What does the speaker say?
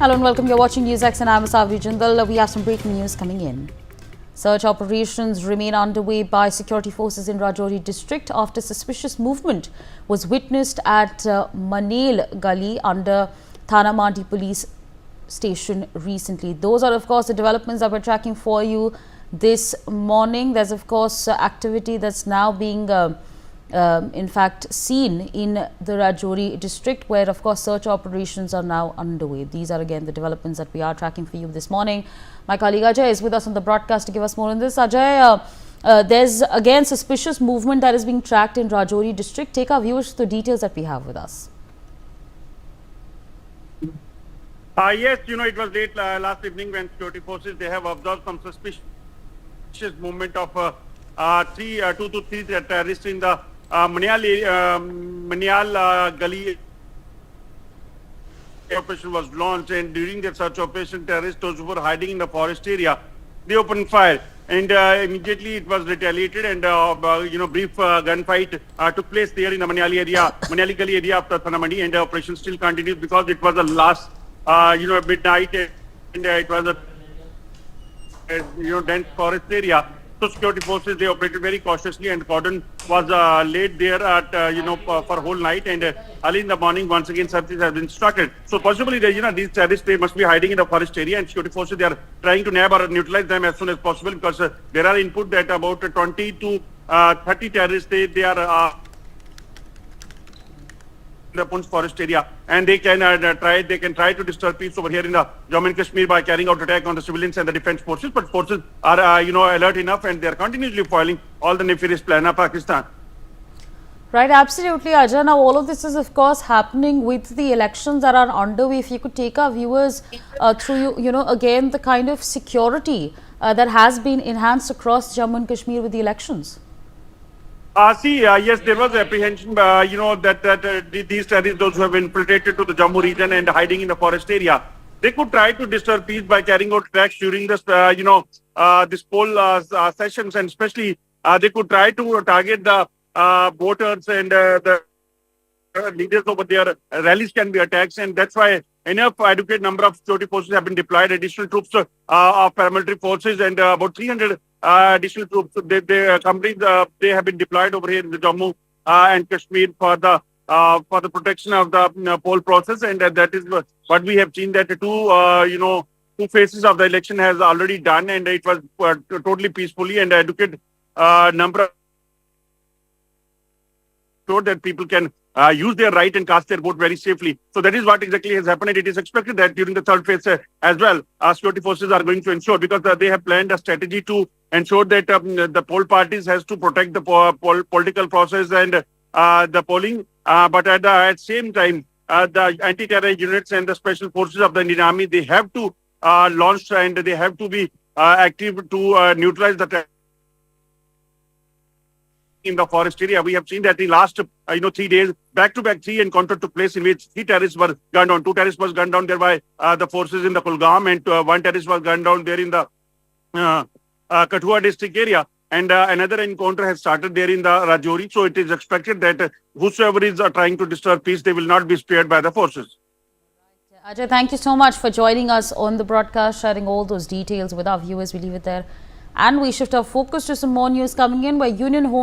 Hello and welcome. You're watching NewsX and I'm Savri Jindal. We have some breaking news coming in. Search operations remain underway by security forces in Rajouri district after suspicious movement was witnessed at Manial Gali under Thanamandi police station recently. Those are of course the developments that we're tracking for you this morning. There's of course activity that's now being in fact seen in the Rajouri district, where of course search operations are now underway. These are again the developments that we are tracking for you this morning. My colleague Ajay is with us on the broadcast to give us more on this. Ajay, there's again suspicious movement that is being tracked in Rajouri district. Take our viewers to the details that we have with us. Yes, it was late last evening when security forces, they have observed some suspicious movement of 2 to 3 terrorists in the Manial Gali operation was launched, and during the search operation, terrorists, those who were hiding in the forest area, they opened fire, and immediately it was retaliated, and brief gunfight took place there in the Manial Gali area of Thanamandi, and the operation still continues because it was the last midnight, and it was a dense forest area. So security forces, they operated very cautiously, and cordon was laid there at for whole night, and early in the morning once again searches have been started. So possibly these terrorists, they must be hiding in the forest area, and security forces, they are trying to nab or neutralize them as soon as possible, because there are input that about 20 to 30 terrorists they are the Punch forest area, and they can try to disturb peace over here in the Jammu and Kashmir by carrying out attack on the civilians and the defense forces. But forces are alert enough, and they are continuously foiling all the nefarious plan of Pakistan. Right, absolutely, Ajay. Now, all of this is, of course, happening with the elections that are underway. If you could take our viewers through, again, the kind of security that has been enhanced across Jammu and Kashmir with the elections. Yes, there was apprehension, that these terrorists, those who have infiltrated to the Jammu region and hiding in the forest area, they could try to disturb peace by carrying out attacks during this, this poll sessions, and especially they could try to target the voters, and the leaders over there. Rallies can be attacked, and that's why enough adequate number of security forces have been deployed. Additional troops of paramilitary forces and about 300 additional troops. They have been deployed over here in the Jammu and Kashmir for the protection of the poll process, and that is what we have seen, that two phases of the election has already done, and it was totally peacefully, and adequate number of so that people can use their right and cast their vote very safely. So that is what exactly has happened, and it is expected that during the third phase as well, security forces are going to ensure, because they have planned a strategy to ensure that the poll parties has to protect the political process and the polling, but at the same time, the anti-terror units and the special forces of the Indian Army, they have to launch, and they have to be active to neutralize the in the forest area. We have seen that in last 3 days, back-to-back 3 encounters took place, in which 3 terrorists were gunned down. 2 terrorists was gunned down there by the forces in the Kulgam, and 1 terrorist was gunned down there in the Kathua district area, and another encounter has started there in the Rajouri. So it is expected that whosoever is trying to disturb peace, they will not be spared by the forces. Ajay, thank you so much for joining us on the broadcast, sharing all those details with our viewers. We leave it there, and we shift our focus to some more news coming in, where Union Home